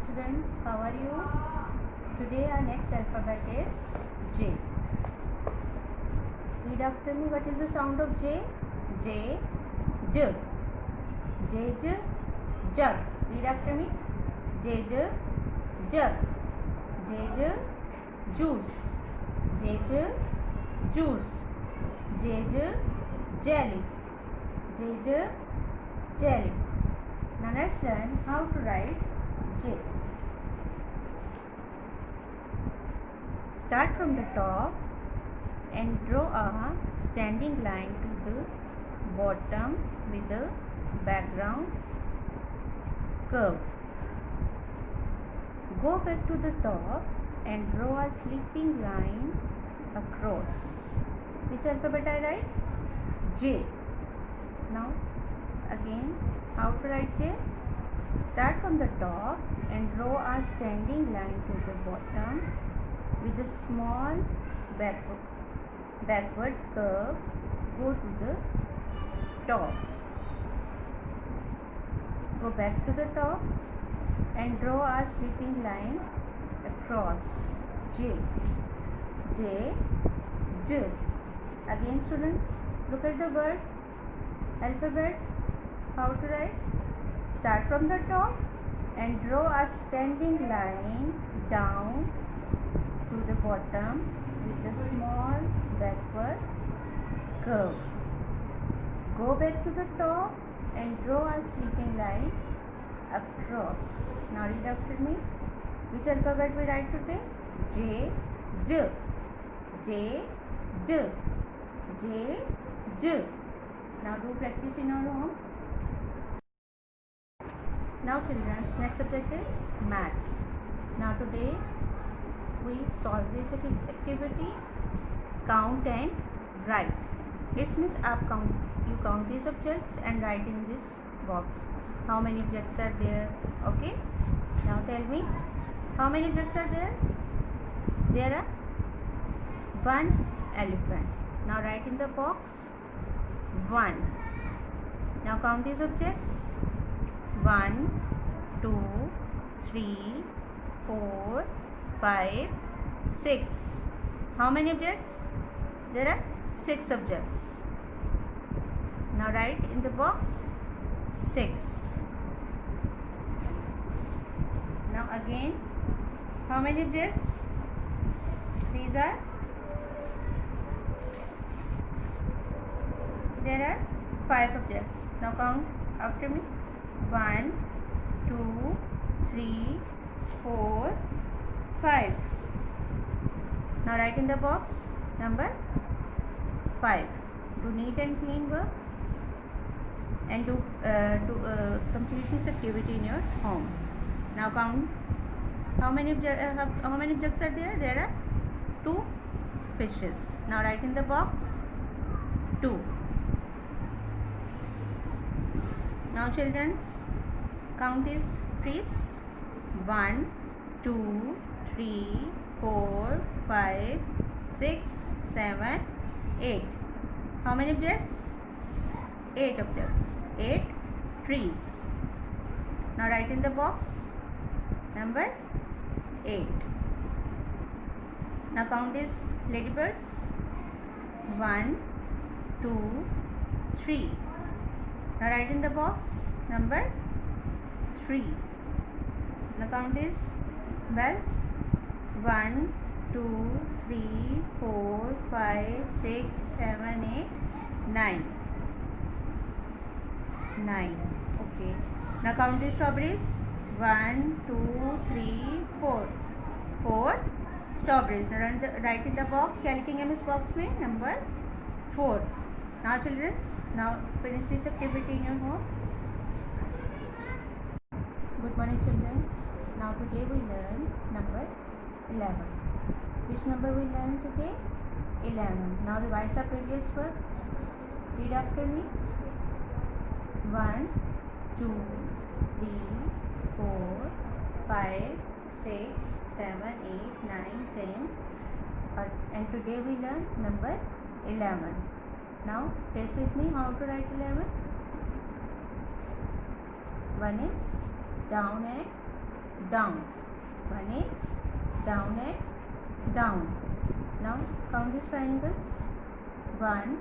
students, how are you? Today our next alphabet is J. Read after me. What is the sound of J? J, J. J, J, jug. Read after me. J, J, jug. J, J, juice. J, J, juice. J, J, jelly. J, J, jelly. Now let's learn how to write J. Start from the top and draw a standing line to the bottom with the background curve. Go back to the top and draw a sleeping line across. Which alphabet I write? J. Now again, how to write J? Start from the top and draw a standing line to the bottom with a small backward curve. Go to the top. Go back to the top and draw a sleeping line across. J. J, J. Again students, look at the word alphabet. How to write? Start from the top and draw a standing line down to the bottom with a small backward curve. Go back to the top and draw a sleeping line across. Now read after me. Which alphabet we write today? J, J. J, J. J, J. Now do practice in your home. Now children, next subject is maths. Now today we solve this activity, count and write. It means you count these objects and write in this box how many objects are there. Okay, now tell me how many objects are there. There are one elephant. Now write in the box 1. Now count these objects. 1, 2, 3, 4, 5, 6. How many objects? There are 6 objects. Now write in the box 6. Now again, how many objects? These are, there are 5 objects. Now count after me. 1, 2, 3, 4, 5. Now write in the box number 5. Do neat and clean work and to complete this activity in your home. Now count how many objects are there. There are 2 fishes. Now write in the box 2. Now children, count these trees. 1, 2, 3, 4, 5, 6, 7, 8. How many objects? 8 objects. 8 trees. Now write in the box number 8. Now count these ladybirds. 1, 2, 3. Now write in the box number 3. Now count these bells. 1, 2, 3, 4, 5, 6, 7, 8, 9. 9. Okay. Now count these strawberries. 1, 2, 3, 4. 4 strawberries. Now write in the box. क्या लिखेंगे हम इस box में? Number 4. Now children, now finish this activity in your home. Good morning children. Now today we learn number 11. Which number we learn today? 11. Now revise our previous work. Read after me. 1, 2, 3, 4, 5, 6, 7, 8, 9, 10. And today we learn number 11. Now trace with me how to write 11. One is down and down. One is down and down. Now count these triangles. 1,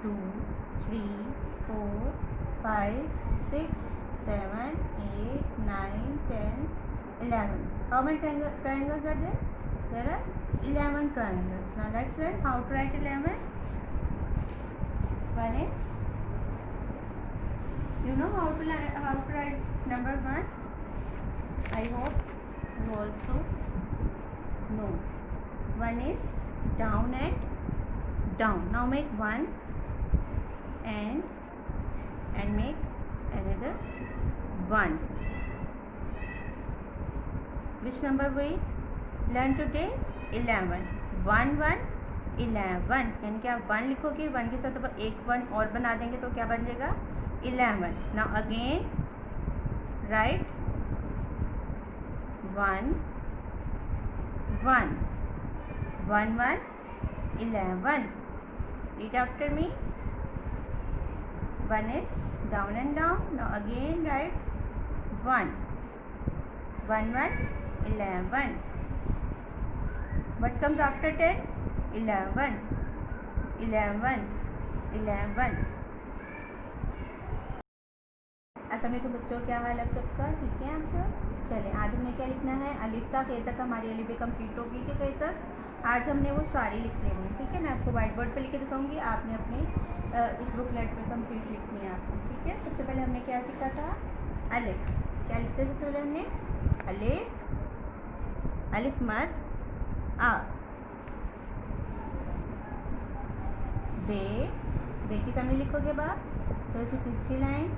2, 3, 4, 5, 6, 7, 8, 9, 10, 11. How many triangles are there? There are 11 triangles. Now let's learn how to write 11. One is, you know how to write number 1? I hope you also know. One is down and down. Now make 1 and make another 1. Which number we learn today? 11. 1 1 11. यानी कि आप 1 लिखोगे, 1 के साथ अब एक 1 और बना देंगे तो क्या बन जाएगा? 11. Now again write 1 1 1 1 11. Read after me. 1 is down and down. Now again write 1 1 1 11. What comes after 10? 11 11 11. Aslam तो बच्चों, क्या हाल है आप सबका? ठीक है आप सब? चले, आज हमने क्या लिखना है? अलिफ तक ए तक हमारी अलिफ कंप्लीट हो गई थी कई तक। आज हमने वो सारी लिख लेनी है, ठीक है? मैं आपको व्हाइट बोर्ड पे लिख के दिखाऊंगी, आपने अपने इस बुकलेट पे कंप्लीट लिखनी है आपको, ठीक है? सबसे पहले हमने क्या सीखा था? अलिफ। क्या लिखते थे पहले हमने? अलिफ, अलिफ मद आ। बे, बे की फैमिली लिखोगे बाप, थोड़ी सी तिरछी लाइन,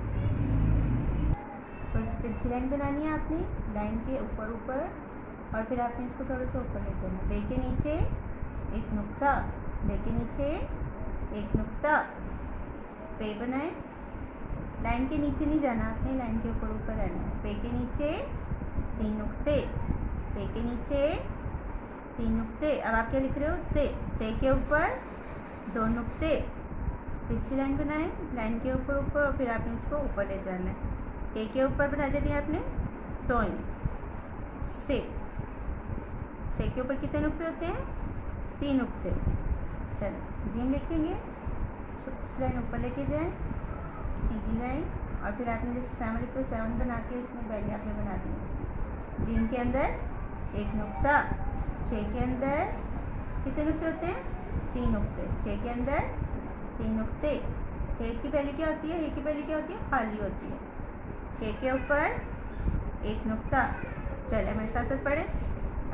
थोड़ी सी तिरछी लाइन बनानी है आपने, लाइन के ऊपर ऊपर, और फिर आपने इसको थोड़ा सा ऊपर ले जाना। बे के नीचे एक नुक्ता, बे के नीचे एक नुक्ता, पे बनाए। लाइन के नीचे नहीं जाना आपने, लाइन के ऊपर ऊपर रहना है। पे के नीचे 3 नुक्ते, पे के नीचे 3 नुक्ते। अब आप क्या लिख रहे हो? ते, ते के ऊपर 2 नुक्ते, तिरछी लाइन बनाए, लाइन के ऊपर ऊपर, और फिर आपने इसको ऊपर ले जाना है। के ऊपर बना देनी है आपने तोइन। से, से के ऊपर कितने नुक्ते होते हैं? 3 नुक्ते। चलो जीम लिखेंगे, लाइन ऊपर लेके जाए, सीधी लाइन, और फिर आपने जैसे 7 लिखते हो 7 बना के इसमें पहले आपने बना दी इसकी। जीम के अंदर एक नुक्ता, 6 के अंदर कितने नुक्ते होते हैं? 3 नुक्ते। 6 के अंदर 3 नुक्ते। हे की पहली क्या होती है? हे की पहली क्या होती है? खाली होती है। हे के ऊपर एक नुक्ता। चले मेरे साथ साथ पढ़े।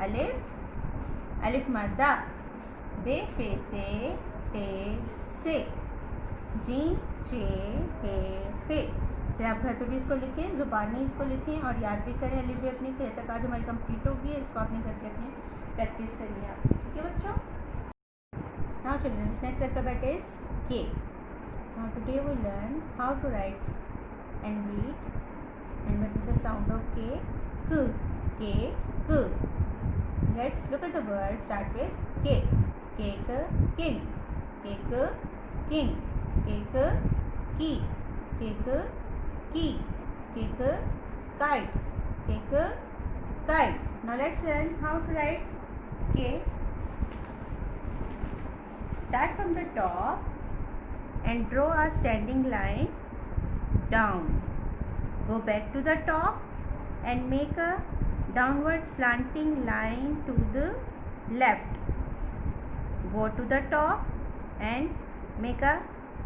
अलिफ, अलिफ मद्दा, बे पे ते टे से, जीम चे हे पे। चलिए आप घर पे भी इसको लिखें, ज़ुबानी इसको लिखें और याद भी करें। अलिफ भी अपनी टे तक आज हमारी कंप्लीट होगी है, इसको आपने घर पे अपनी प्रैक्टिस करनी है आपकी, ठीक है बच्चों? Now children, next alphabet is K. Now today we learn how to write and read, and what is the sound of K? K, K, K. Let's look at the word. Start with K. Cake, king. Cake, king. Cake, key. Cake, key. Cake, kite. Cake, kite. Now let's learn how to write K. Start from the top and draw a standing line down. Go back to the top and make a downward slanting line to the left. Go to the top and make a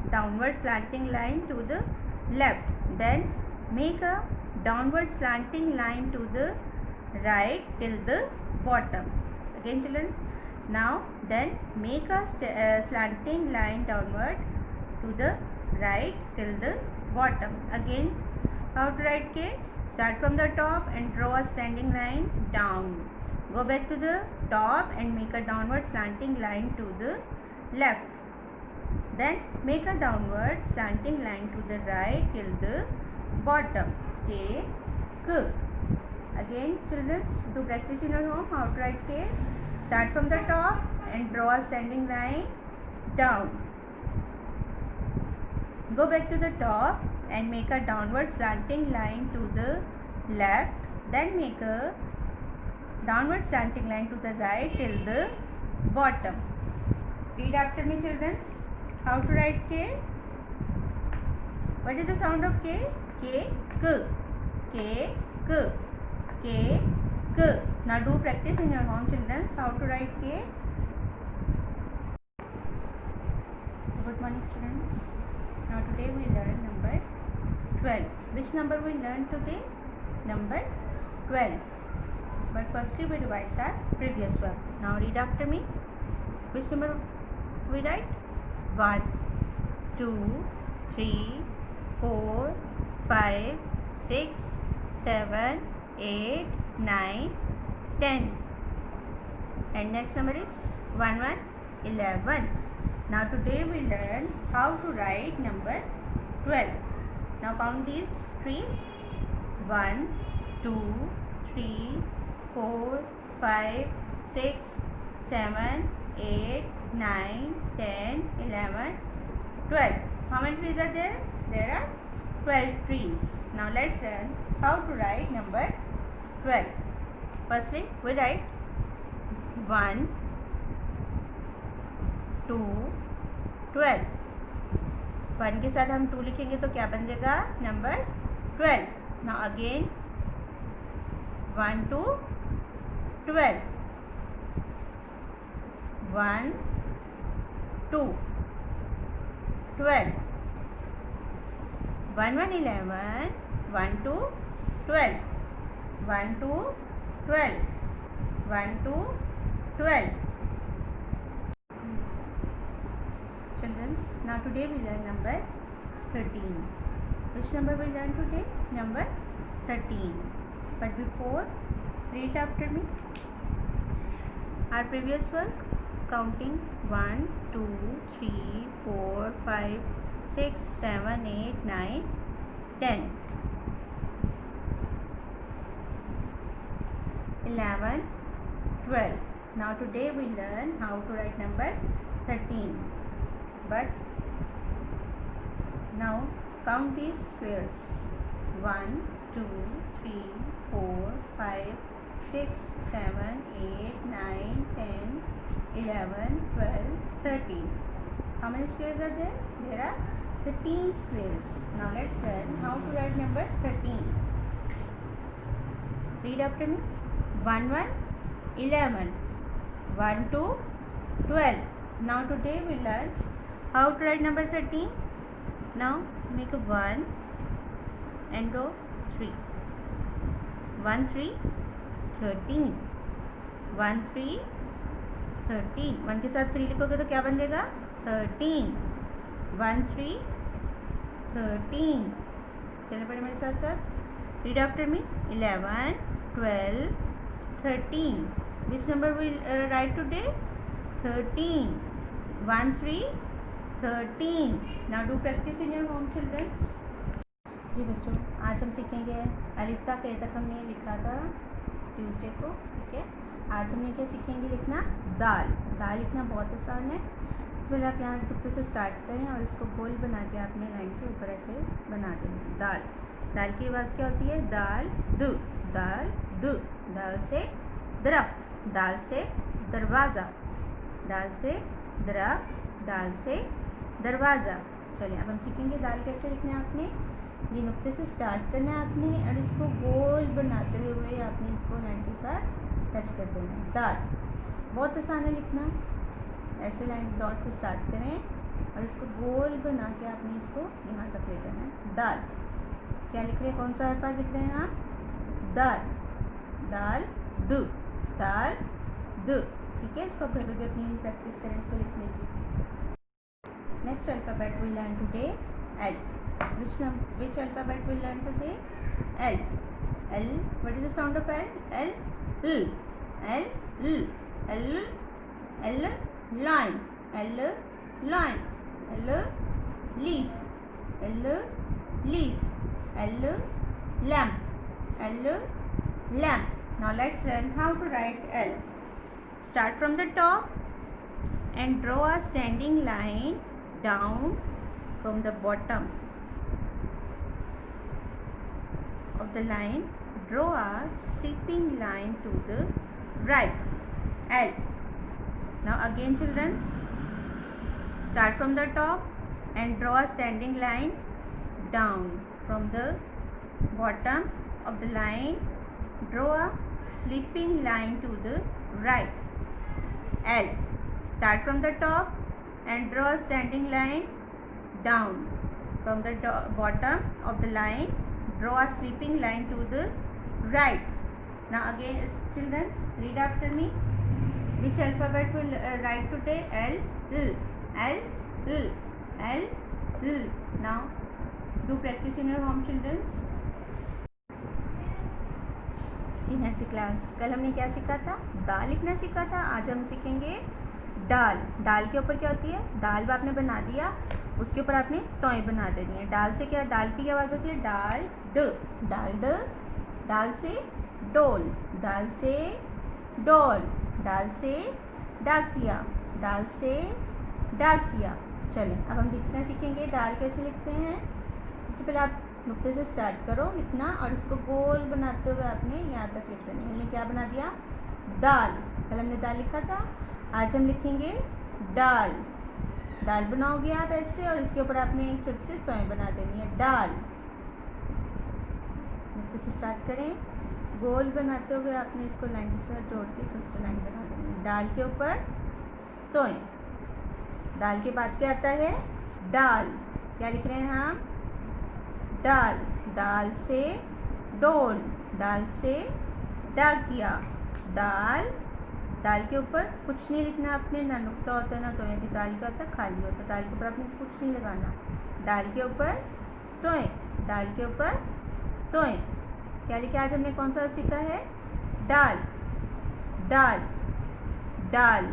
downward slanting line to the left. Then make a downward slanting line to the right till the bottom. Again children. Now then make a slanting line downward to the right till the bottom. Again, how to write K? Start from the top and draw a standing line down. Go back to the top and make a downward slanting line to the left. Then make a downward slanting line to the right till the bottom. K, K. Again children, do practice in your home how to write K. Start from the top and draw a standing line down. Go back to the top and make a downward slanting line to the left. Then make a downward slanting line to the right till the bottom. Read after me, children. How to write K? What is the sound of K? K, K, K, K, K, K. Now do practice in your home, children. How to write K? Good morning, students. Now today we learn number 12. Which number we learn today? Number 12. But firstly we revise our previous one. Now read after me. Which number we write? 1, 2, 3, 4, 5, 6, 7, 8, 9, 10. And next number is 1, 1, 11. Now today we learn how to write number 12. Now count these trees. 1, 2, 3, 4, 5, 6, 7, 8, 9, 10, 11, 12. How many trees are there? There are 12 trees. Now let's learn how to write number 12. Firstly, we write 1, 2, 12. 1 के साथ हम 2 लिखेंगे तो क्या बन जाएगा? Number 12. Now again 1 to 12. 1, 2, 12. 1, 1, 11. 1 to 12. 1 to 12. 1 to 12. Children, now today we learn number 13. Which number we learn today? Number 13. But before, read after me. Our previous work, counting 1, 2, 3, 4, 5, 6, 7, 8, 9, 10, 11, 12. Now today we learn how to write number 13. But now count these squares. 1, 2, 3, 4, 5, 6, 7, 8, 9, 10, 11, 12, 13. How many squares are there? There are 13 squares. Now let's learn how to write number 13. Read after me. 1, 1, 11. 1, 2, 12. Now today we learn how to write number 13. Now make a 1 and go 3. 1, 3, 13. 1, 3, 13. 1 के साथ 3 लिखोगे तो क्या बन जाएगा? 13. 1, 3, 13. चलिए पढ़े मेरे साथ साथ. Read after me. 11, 12, 13. Which number we write today? 13. 1, 3, 13. Now do practice in your home, children. जी बच्चों, आज हम सीखेंगे अलिफ तक ए तक हमने लिखा था ट्यूसडे को. ठीक है, आज हमने क्या सीखेंगे? लिखना दाल. दाल लिखना बहुत आसान है. पहले आप यहाँ टुकड़े से स्टार्ट करें और इसको गोल बना के आपने लाइन के ऊपर ऐसे बना देंगे. दाल. दाल की आवाज़ क्या होती है? दाल दु. दाल दु. दाल से दरख्त. दाल से दरवाज़ा. दाल से दरख्त. दाल से दरवाज़ा. चलिए अब हम सीखेंगे दाल कैसे लिखना है. आपने ये नुक्ते से स्टार्ट करना है आपने और इसको गोल बनाते हुए आपने इसको लाइन के साथ टच कर देना है. दाल बहुत आसान है लिखना. ऐसे लाइन डॉट से स्टार्ट करें और इसको गोल बना के आपने इसको यहाँ तक ले जाना है. दाल. क्या लिख रहे हैं? कौन सा अल्फाज लिख रहे हैं आप? दाल. दाल दु. दाल दु. ठीक है, इसको घर पे अपनी प्रैक्टिस करें इसको लिखने की. Next alphabet we learn today L. Which alphabet we learn today? L. L. What is the sound of L? L. L. L. L. L. L. Lion. L. Lion. L. Leaf. L. Leaf. L. Lamp. L. Lamp. Now let's learn how to write L. Start from the top and draw a standing line down from the bottom of the line. draw a sleeping line to the right. L. Now again children, start from the top and draw a standing line down. From the bottom of the line, draw a sleeping line to the right. L. Start from the top and draw a standing line down. From the bottom of the line, draw a sleeping line to the right. Now again children, read after me. Which alphabet will write today? L, L, L, L, L, L. Now do practice in your home children. Nursery class, कल हमने क्या सीखा था? दाल लिखना सीखा था। आज हम सीखेंगे डाल। डाल के ऊपर क्या होती है? दाल आपने बना दिया, उसके ऊपर आपने तोय बना देनी है। डाल से क्या, डाल की क्या आवाज़ होती है? डाल ड, डाल ड। डाल से डोल, डाल से डोल। डाल से डाकिया, डाल से डाकिया। चलें अब हम लिखना सीखेंगे। डाल कैसे लिखते हैं? इससे पहले आप नुक्ते से स्टार्ट करो लिखना और इसको गोल बनाते हुए आपने यहाँ तक लिख देना। हमने क्या बना दिया? दाल। कल हमने दाल लिखा था, आज हम लिखेंगे डाल। दाल बनाओगे आप ऐसे और इसके ऊपर आपने एक छोटी सी तोय बना देनी है, डाल। नुक्ते से स्टार्ट करें, गोल बनाते हुए आपने इसको लाइन के साथ जोड़ के खुद से लाइन बना देनी है। डाल के ऊपर तोय। दाल के बाद क्या आता है? डाल। क्या लिख रहे हैं हम? डाल। दाल से डोल, डाल से डाकिया। दाल, दाल के ऊपर कुछ नहीं लिखना आपने, ना नुक्ता होता है ना तोय। दाल का होता है खाली होता है, दाल के ऊपर आपने कुछ नहीं लगाना। डाल के ऊपर तोय, डाल के ऊपर तोय। क्या लिखा? आज हमने कौन सा सीखा है? डाल, डाल, डाल।